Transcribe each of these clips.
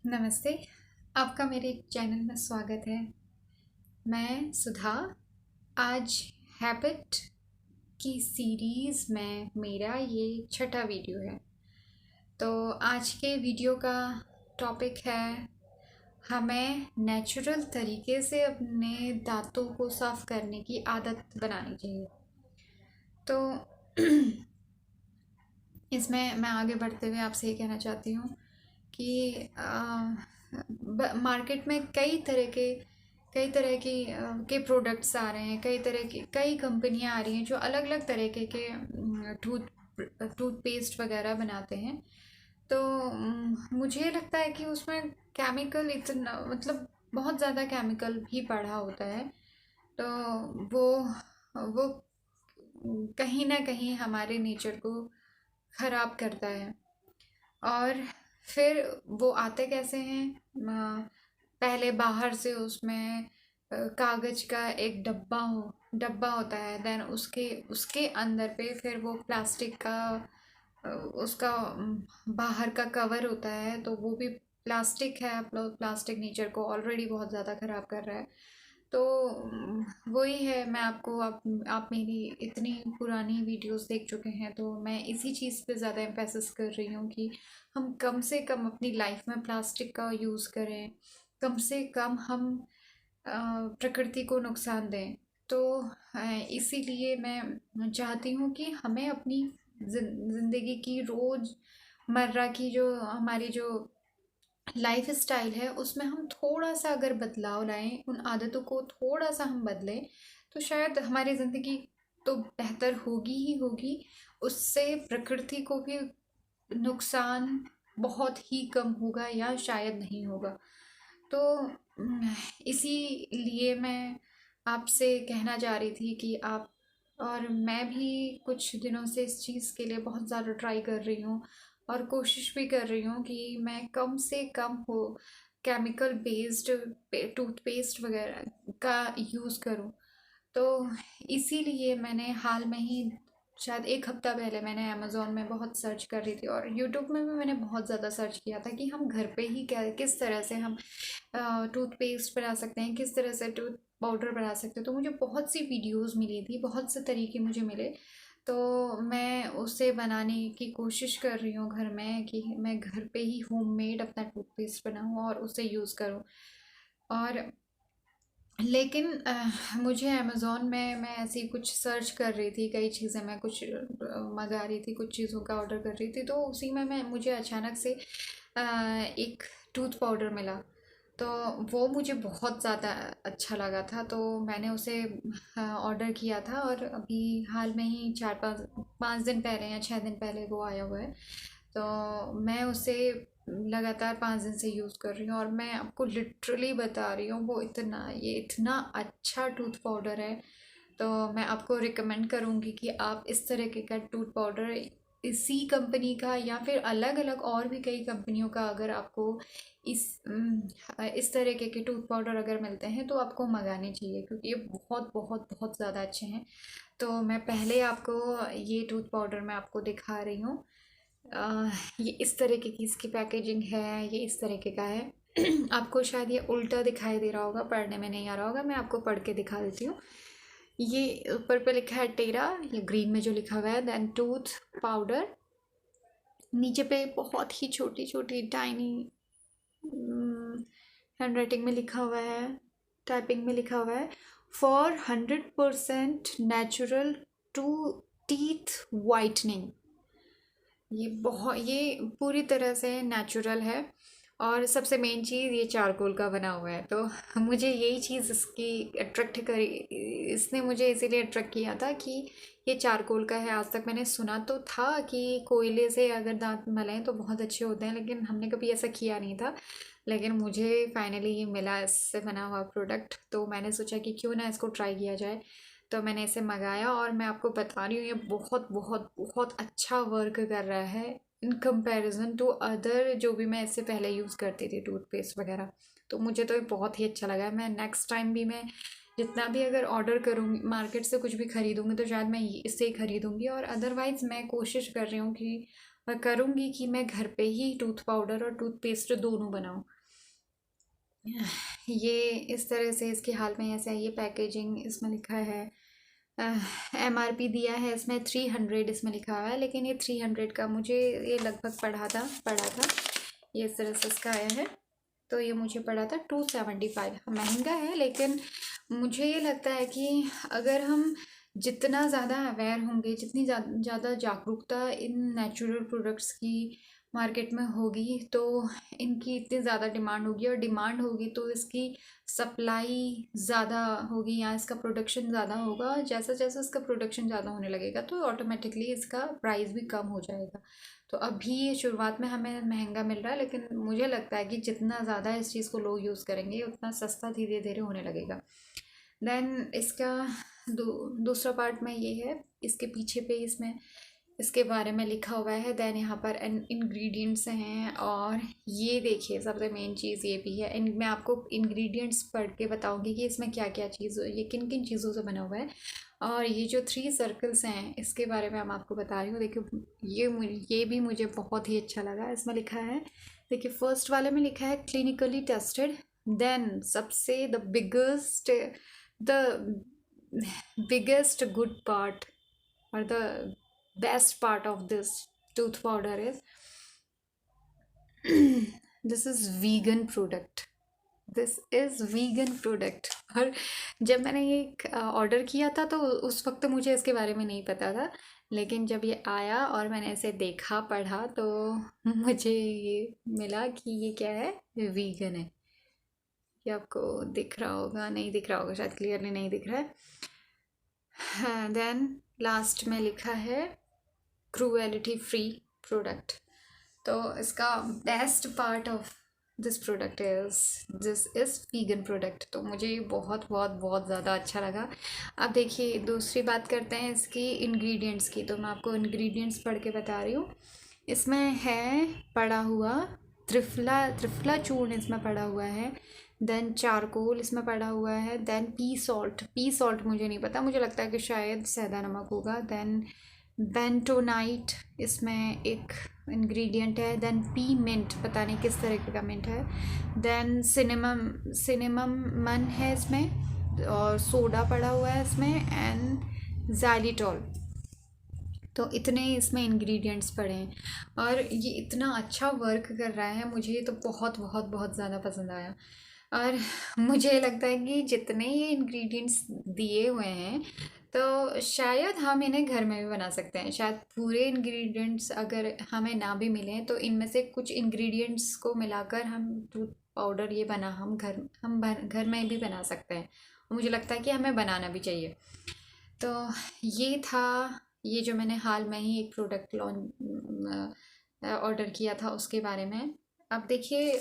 नमस्ते। आपका मेरे चैनल में स्वागत है। मैं सुधा। आज हैबिट की सीरीज़ में मेरा ये छठा वीडियो है। तो आज के वीडियो का टॉपिक है, हमें नेचुरल तरीके से अपने दांतों को साफ़ करने की आदत बनानी चाहिए। तो इसमें मैं आगे बढ़ते हुए आपसे ये कहना चाहती हूँ कि मार्केट में कई तरह के प्रोडक्ट्स आ रहे हैं, कई कंपनियां आ रही हैं जो अलग अलग तरीके के टूथपेस्ट वगैरह बनाते हैं। तो मुझे लगता है कि उसमें केमिकल इतना मतलब बहुत ज़्यादा केमिकल भी पड़ा होता है। तो वो कहीं ना कहीं हमारे नेचर को ख़राब करता है। और फिर वो आते कैसे हैं? पहले बाहर से उसमें कागज़ का एक डब्बा होता है। देन उसके उसके अंदर पे फिर वो प्लास्टिक का उसका बाहर का कवर होता है। तो वो भी प्लास्टिक है। प्लास्टिक नेचर को ऑलरेडी बहुत ज़्यादा ख़राब कर रहा है। तो वही है। मैं आपको आप मेरी इतनी पुरानी वीडियोस देख चुके हैं, तो मैं इसी चीज़ पे ज़्यादा एम्फेसिस कर रही हूँ कि हम कम से कम अपनी लाइफ में प्लास्टिक का यूज़ करें। कम से कम हम प्रकृति को नुकसान दें। तो इसीलिए मैं चाहती हूँ कि हमें अपनी ज़िंदगी की रोज़मर्रा की जो हमारी जो लाइफ स्टाइल है उसमें हम थोड़ा सा अगर बदलाव लाएं, उन आदतों को थोड़ा सा हम बदलें, तो शायद हमारी ज़िंदगी तो बेहतर होगी ही होगी। उससे प्रकृति को भी नुकसान बहुत ही कम होगा या शायद नहीं होगा। तो इसीलिए मैं आपसे कहना चाह रही थी कि आप और मैं भी कुछ दिनों से इस चीज़ के लिए बहुत ज़्यादा ट्राई कर रही हूँ और कोशिश भी कर रही हूँ कि मैं कम से कम हो केमिकल बेस्ड टूथपेस्ट वगैरह का यूज़ करूँ। तो इसीलिए मैंने हाल में ही, शायद एक हफ्ता पहले, मैंने अमेज़ोन में बहुत सर्च कर रही थी और यूट्यूब में भी मैंने बहुत ज़्यादा सर्च किया था कि हम घर पे ही क्या किस तरह से हम टूथपेस्ट बना सकते हैं, किस तरह से टूथ पाउडर बना सकते हैं। तो मुझे बहुत सी वीडियोस मिली थी, बहुत से तरीके मुझे मिले। तो मैं उसे बनाने की कोशिश कर रही हूँ घर में कि मैं घर पे ही होममेड अपना टूथपेस्ट बनाऊँ और उसे यूज़ करूँ। और लेकिन मुझे अमेज़ोन में मैं ऐसे ही कुछ सर्च कर रही थी, कई चीज़ें मैं कुछ मंगा रही थी, कुछ चीज़ों का ऑर्डर कर रही थी। तो उसी में मैं मुझे अचानक से एक टूथ पाउडर मिला। तो वो मुझे बहुत ज़्यादा अच्छा लगा था, तो मैंने उसे ऑर्डर किया था और अभी हाल में ही 4-5 दिन पहले या 6 दिन पहले वो आया हुआ है। तो मैं उसे लगातार 5 दिन से यूज़ कर रही हूँ और मैं आपको लिटरली बता रही हूँ, वो ये इतना अच्छा टूथ पाउडर है। तो मैं आपको रिकमेंड करूँगी कि आप इस तरीके का टूथ पाउडर, इसी कंपनी का या फिर अलग अलग और भी कई कंपनियों का, अगर आपको इस तरीके के टूथ पाउडर अगर मिलते हैं तो आपको मंगाने चाहिए, क्योंकि ये बहुत बहुत बहुत ज़्यादा अच्छे हैं। तो मैं पहले आपको ये टूथ पाउडर मैं आपको दिखा रही हूँ। ये इस तरीके की इसकी पैकेजिंग है, ये इस तरीके का है। आपको शायद ये उल्टा दिखाई दे रहा होगा, पढ़ने में नहीं आ रहा होगा, मैं आपको पढ़ के दिखा देती हूँ। ये ऊपर पे लिखा है टेरा, ये ग्रीन में जो लिखा हुआ है, देन टूथ पाउडर। नीचे पे बहुत ही छोटी छोटी टाइनी हैंड राइटिंग में लिखा हुआ है, टाइपिंग में लिखा हुआ है, for 100% natural to teeth whitening. ये पूरी तरह से नेचुरल है। और सबसे मेन चीज़, ये चारकोल का बना हुआ है। तो मुझे यही चीज़ इसकी अट्रैक्ट करी, इसने मुझे इसीलिए अट्रैक्ट किया था कि ये चारकोल का है। आज तक मैंने सुना तो था कि कोयले से अगर दांत मलें तो बहुत अच्छे होते हैं, लेकिन हमने कभी ऐसा किया नहीं था। लेकिन मुझे फाइनली ये मिला, इससे बना हुआ प्रोडक्ट, तो मैंने सोचा कि क्यों ना इसको ट्राई किया जाए। तो मैंने इसे मंगाया और मैं आपको बता रही हूँ, ये बहुत बहुत बहुत अच्छा वर्क कर रहा है इन कंपैरिजन टू अदर जो भी मैं इससे पहले यूज़ करती थी टूथपेस्ट वगैरह। तो मुझे तो ये बहुत ही अच्छा लगा है। मैं नेक्स्ट टाइम भी मैं जितना भी अगर ऑर्डर करूँगी, मार्केट से कुछ भी ख़रीदूँगी, तो शायद मैं इससे ही ख़रीदूँगी। और अदरवाइज़ मैं कोशिश कर रही हूँ कि और करूँगी कि मैं घर पे ही टूथ पाउडर और टूथपेस्ट दोनों बनाऊँ। ये इस तरह से इसकी हाल में ऐसा है। ये पैकेजिंग इसमें लिखा है, MRP दिया है इसमें 300 इसमें लिखा हुआ है, लेकिन ये 300 का मुझे ये लगभग पड़ा था ये इस तरह से इसका आया है। तो ये मुझे पड़ा था 275। महंगा है, लेकिन मुझे ये लगता है कि अगर हम जितना ज़्यादा अवेयर होंगे, जितनी ज़्यादा जागरूकता इन नेचुरल प्रोडक्ट्स की मार्केट में होगी, तो इनकी इतनी ज़्यादा डिमांड होगी, और डिमांड होगी तो इसकी सप्लाई ज़्यादा होगी या इसका प्रोडक्शन ज़्यादा होगा। जैसा जैसा इसका प्रोडक्शन ज़्यादा होने लगेगा तो ऑटोमेटिकली इसका प्राइस भी कम हो जाएगा। तो अभी ये शुरुआत में हमें महंगा मिल रहा है, लेकिन मुझे लगता है कि जितना ज़्यादा इस चीज़ को लोग यूज़ करेंगे उतना सस्ता धीरे धीरे होने लगेगा। देन इसका दूसरा पार्ट में ये है, इसके पीछे पे इसमें इसके बारे में लिखा हुआ है। देन यहाँ पर इंग्रेडिएंट्स हैं, और ये देखिए सबसे मेन चीज़ ये भी है। मैं आपको इंग्रेडिएंट्स पढ़ के बताऊंगी कि इसमें क्या क्या चीज़, ये किन किन चीज़ों से बना हुआ है। और ये जो 3 सर्कल्स हैं इसके बारे में मैं आपको बता रही हूँ। देखिए ये भी मुझे बहुत ही अच्छा लगा। इसमें लिखा है, देखिए फर्स्ट वाले में लिखा है क्लिनिकली टेस्टेड। देन सबसे the biggest good part or the best part of this tooth powder is this is vegan product. This is vegan product. और जब मैंने ये ऑर्डर किया था तो उस वक्त मुझे इसके बारे में नहीं पता था, लेकिन जब ये आया और मैंने इसे देखा पढ़ा तो मुझे ये मिला कि ये क्या है, वीगन है। ये आपको दिख रहा होगा, नहीं दिख रहा होगा शायद, क्लियरली नहीं दिख रहा है। देन लास्ट में लिखा है क्रूएलिटी फ्री प्रोडक्ट। तो इसका best part of this product this is vegan product. तो मुझे ये बहुत बहुत बहुत ज़्यादा अच्छा लगा। अब देखिए दूसरी बात करते हैं इसकी इंग्रेडिएंट्स की। तो मैं आपको इंग्रेडिएंट्स पढ़ के बता रही हूँ। इसमें है पड़ा हुआ त्रिफला चूर्ण इसमें पड़ा हुआ है। देन चारकोल इसमें पड़ा हुआ है। देन पी सॉल्ट मुझे नहीं पता, मुझे लगता है कि शायद सेंधा नमक होगा। देन बेंटोनाइट इसमें एक इंग्रेडिएंट है। देन पी मिंट, पता नहीं किस तरह का मिंट है। देन सिनेमम है इसमें, और सोडा पड़ा हुआ है इसमें, एंड ज़ाइलिटॉल। तो इतने इसमें इंग्रेडिएंट्स पड़े हैं, और ये इतना अच्छा वर्क कर रहा है। मुझे तो बहुत बहुत बहुत ज़्यादा पसंद आया। और मुझे लगता है कि जितने ये इंग्रेडिएंट्स दिए हुए हैं तो शायद हम इन्हें घर में भी बना सकते हैं। शायद पूरे इंग्रेडिएंट्स अगर हमें ना भी मिलें तो इनमें से कुछ इंग्रेडिएंट्स को मिलाकर हम दूध पाउडर ये बना हम घर में भी बना सकते हैं। और मुझे लगता है कि हमें बनाना भी चाहिए। तो ये था, ये जो मैंने हाल में ही एक प्रोडक्ट ऑर्डर किया था उसके बारे में। अब देखिए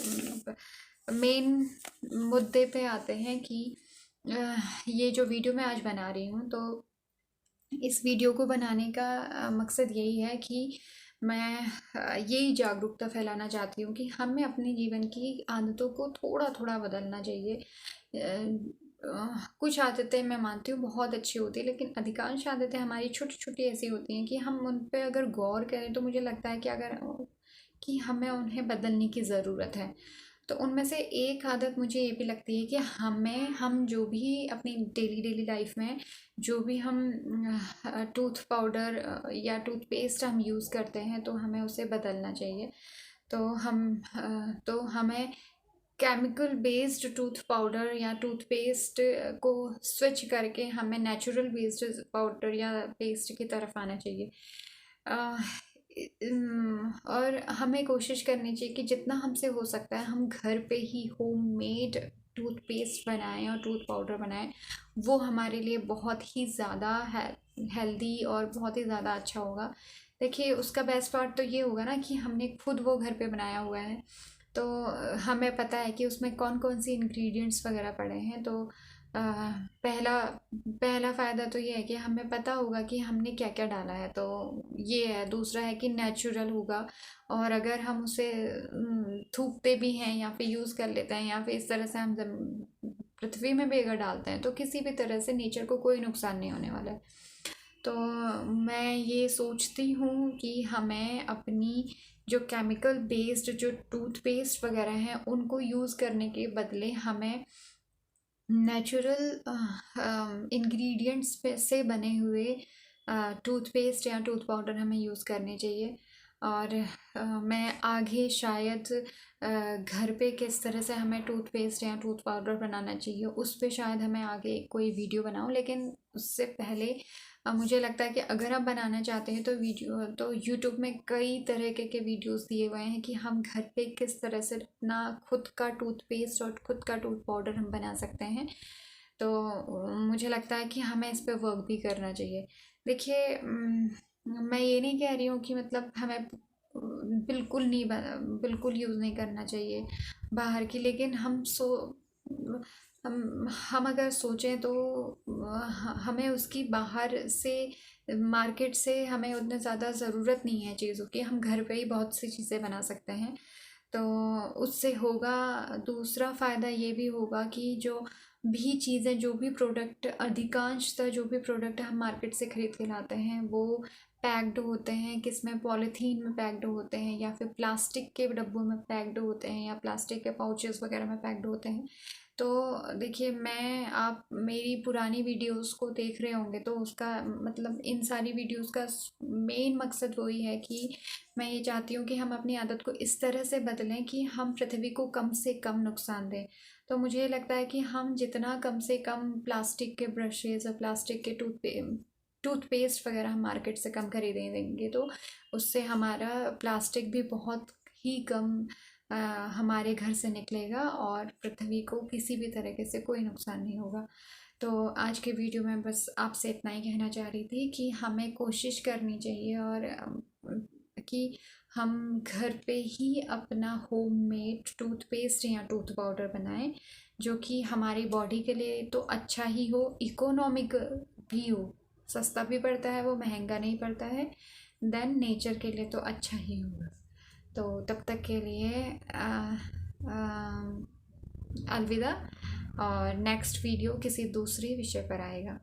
मेन मुद्दे पे आते हैं कि ये जो वीडियो मैं आज बना रही हूँ, तो इस वीडियो को बनाने का मकसद यही है कि मैं यही जागरूकता फैलाना चाहती हूँ कि हमें अपने जीवन की आदतों को थोड़ा थोड़ा बदलना चाहिए। कुछ आदतें मैं मानती हूँ बहुत अच्छी होती है, लेकिन अधिकांश आदतें हमारी छोटी छोटी ऐसी होती हैं कि हम उन पर अगर गौर करें तो मुझे लगता है कि हमें उन्हें बदलने की ज़रूरत है। तो उनमें से एक आदत मुझे ये भी लगती है कि हम जो भी अपनी डेली लाइफ में जो भी हम टूथ पाउडर या टूथपेस्ट हम यूज़ करते हैं तो हमें उसे बदलना चाहिए। तो हमें केमिकल बेस्ड टूथ पाउडर या टूथपेस्ट को स्विच करके हमें नेचुरल बेस्ड पाउडर या पेस्ट की तरफ आना चाहिए। और हमें कोशिश करनी चाहिए कि जितना हमसे हो सकता है हम घर पे ही होममेड टूथपेस्ट बनाएं और टूथ पाउडर बनाएं। वो हमारे लिए बहुत ही ज़्यादा हेल्दी और बहुत ही ज़्यादा अच्छा होगा। देखिए उसका बेस्ट पार्ट तो ये होगा ना कि हमने खुद वो घर पे बनाया हुआ है, तो हमें पता है कि उसमें कौन कौन सी इंग्रेडिएंट्स वगैरह पड़े हैं। तो पहला पहला फ़ायदा तो ये है कि हमें पता होगा कि हमने क्या क्या डाला है, तो ये है। दूसरा है कि नेचुरल होगा, और अगर हम उसे थूकते भी हैं या फिर यूज़ कर लेते हैं या फिर इस तरह से हम पृथ्वी में भी अगर डालते हैं तो किसी भी तरह से नेचर को कोई नुकसान नहीं होने वाला है। तो मैं ये सोचती हूँ कि हमें अपनी जो केमिकल बेस्ड जो टूथपेस्ट वगैरह हैं उनको यूज़ करने के बदले हमें नेचुरल इंग्रेडिएंट्स से बने हुए टूथपेस्ट या टूथ पाउडर हमें यूज़ करने चाहिए। और मैं आगे शायद घर पे किस तरह से हमें टूथपेस्ट या टूथ पाउडर बनाना चाहिए उस पे शायद हमें आगे कोई वीडियो बनाऊँ, लेकिन उससे पहले मुझे लगता है कि अगर आप बनाना चाहते हैं तो वीडियो तो यूट्यूब में कई तरह के वीडियोस दिए हुए हैं कि हम घर पे किस तरह से अपना खुद का टूथपेस्ट और खुद का टूथ पाउडर हम बना सकते हैं। तो मुझे लगता है कि हमें इस पे वर्क भी करना चाहिए। देखिए, मैं ये नहीं कह रही हूँ कि मतलब हमें बिल्कुल यूज़ नहीं करना चाहिए बाहर की, लेकिन हम अगर सोचें तो हमें उसकी बाहर से मार्केट से हमें उतना ज़्यादा ज़रूरत नहीं है चीज़ों की। हम घर पे ही बहुत सी चीज़ें बना सकते हैं। तो उससे होगा, दूसरा फ़ायदा ये भी होगा कि जो भी चीज़ें, जो भी प्रोडक्ट, अधिकांशतः जो भी प्रोडक्ट हम मार्केट से ख़रीद के लाते हैं वो पैक्ड होते हैं, किस में पॉलीथीन में पैक्ड होते हैं या फिर प्लास्टिक के डब्बों में पैक्ड होते हैं या प्लास्टिक के पाउचेस वगैरह में पैक्ड होते हैं। तो देखिए, आप मेरी पुरानी वीडियोस को देख रहे होंगे तो उसका मतलब इन सारी वीडियोस का मेन मकसद वही है कि मैं ये चाहती हूँ कि हम अपनी आदत को इस तरह से बदलें कि हम पृथ्वी को कम से कम नुकसान दें। तो मुझे ये लगता है कि हम जितना कम से कम प्लास्टिक के ब्रशेज़ और प्लास्टिक के टूथपेस्ट वगैरह हम मार्केट से कम खरीदेंगे तो उससे हमारा प्लास्टिक भी बहुत ही कम हमारे घर से निकलेगा और पृथ्वी को किसी भी तरीके से कोई नुकसान नहीं होगा। तो आज के वीडियो में बस आपसे इतना ही कहना चाह रही थी कि हमें कोशिश करनी चाहिए और कि हम घर पे ही अपना होममेड टूथपेस्ट या टूथ पाउडर बनाएं, जो कि हमारी बॉडी के लिए तो अच्छा ही हो, इकोनॉमिक भी हो, सस्ता भी पड़ता है, वो महंगा नहीं पड़ता है, देन नेचर के लिए तो अच्छा ही होगा। तो तब तक के लिए अलविदा, और नेक्स्ट वीडियो किसी दूसरे विषय पर आएगा।